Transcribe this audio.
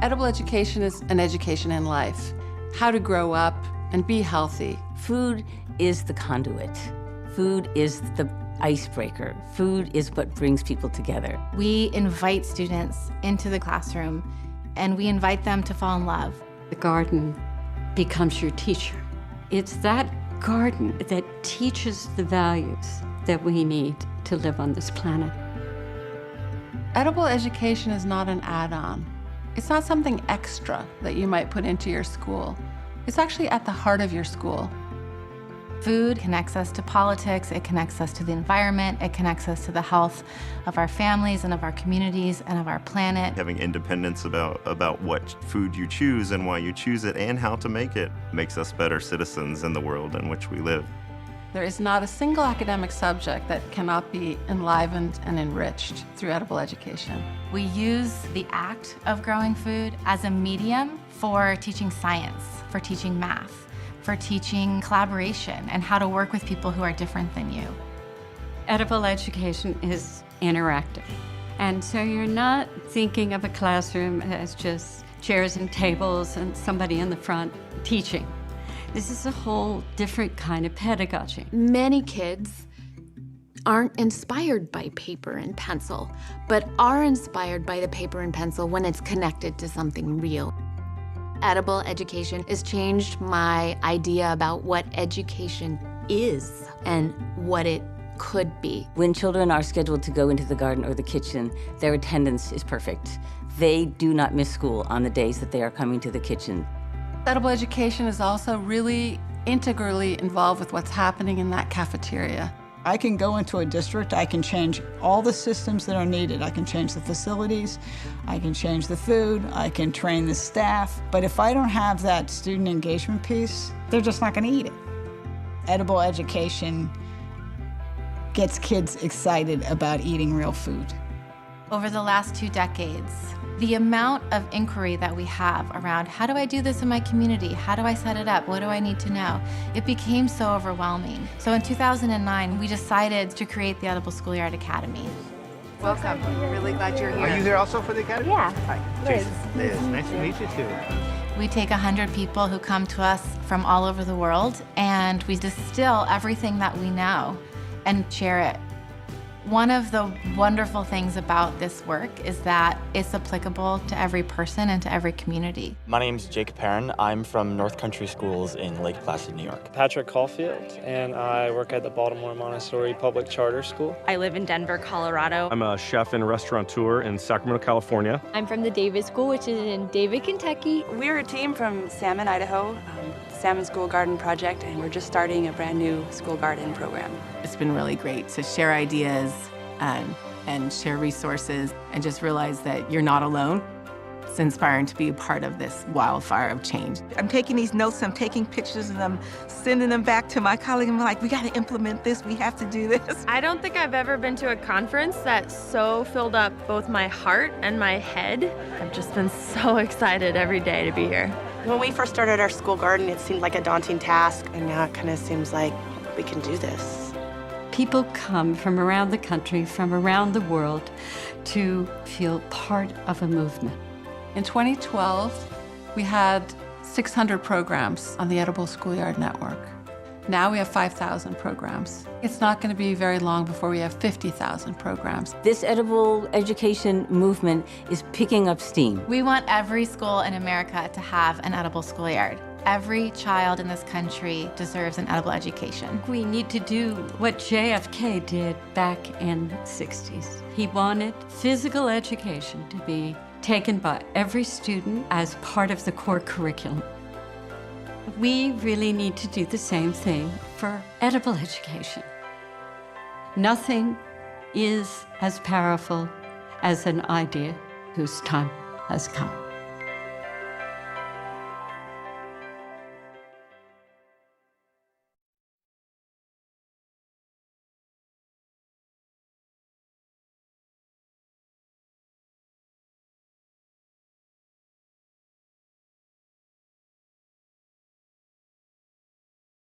Edible education is an education in life, how to grow up and be healthy. Food is the conduit. Food is the icebreaker. Food is what brings people together. We invite students into the classroom, and we invite them to fall in love. The garden becomes your teacher. It's that garden that teaches the values that we need to live on this planet. Edible education is not an add-on. It's not something extra that you might put into your school. It's actually at the heart of your school. Food connects us to politics, it connects us to the environment, it connects us to the health of our families and of our communities and of our planet. Having independence about what food you choose and why you choose it and how to make it makes us better citizens in the world in which we live. There is not a single academic subject that cannot be enlivened and enriched through edible education. We use the act of growing food as a medium for teaching science, for teaching math, for teaching collaboration and how to work with people who are different than you. Edible education is interactive. And so you're not thinking of a classroom as just chairs and tables and somebody in the front teaching. This is a whole different kind of pedagogy. Many kids aren't inspired by paper and pencil, but are inspired by the paper and pencil when it's connected to something real. Edible education has changed my idea about what education is and what it could be. When children are scheduled to go into the garden or the kitchen, their attendance is perfect. They do not miss school on the days that they are coming to the kitchen. Edible education is also really integrally involved with what's happening in that cafeteria. I can go into a district, I can change all the systems that are needed. I can change the facilities, I can change the food, I can train the staff. But if I don't have that student engagement piece, they're just not gonna eat it. Edible education gets kids excited about eating real food. Over the last 2 decades, the amount of inquiry that we have around how do I do this in my community? How do I set it up? What do I need to know? It became so overwhelming. So in 2009, we decided to create the Edible Schoolyard Academy. Welcome. Really glad you're here. Are you here also for the academy? Yeah. Hi. Liz. Liz. Nice to meet you too. We take 100 people who come to us from all over the world, and we distill everything that we know and share it. One of the wonderful things about this work is that it's applicable to every person and to every community. My name's Jake Perrin. I'm from North Country Schools in Lake Placid, New York. Patrick Caulfield, and I work at the Baltimore Montessori Public Charter School. I live in Denver, Colorado. I'm a chef and restaurateur in Sacramento, California. I'm from the Davis School, which is in David, Kentucky. We're a team from Salmon, Idaho, Salmon School Garden Project, and we're just starting a brand new school garden program. It's been really great to share ideas and share resources and just realize that you're not alone. It's inspiring to be a part of this wildfire of change. I'm taking these notes, I'm taking pictures, and I'm sending them back to my colleague. I'm like, we got to implement this, we have to do this. I don't think I've ever been to a conference that so filled up both my heart and my head. I've just been so excited every day to be here. When we first started our school garden, it seemed like a daunting task, and now it kind of seems like we can do this. People come from around the country, from around the world, to feel part of a movement. In 2012, we had 600 programs on the Edible Schoolyard Network. Now we have 5,000 programs. It's not going to be very long before we have 50,000 programs. This edible education movement is picking up steam. We want every school in America to have an edible schoolyard. Every child in this country deserves an edible education. We need to do what JFK did back in the 60s. He wanted physical education to be taken by every student as part of the core curriculum. We really need to do the same thing for edible education. Nothing is as powerful as an idea whose time has come.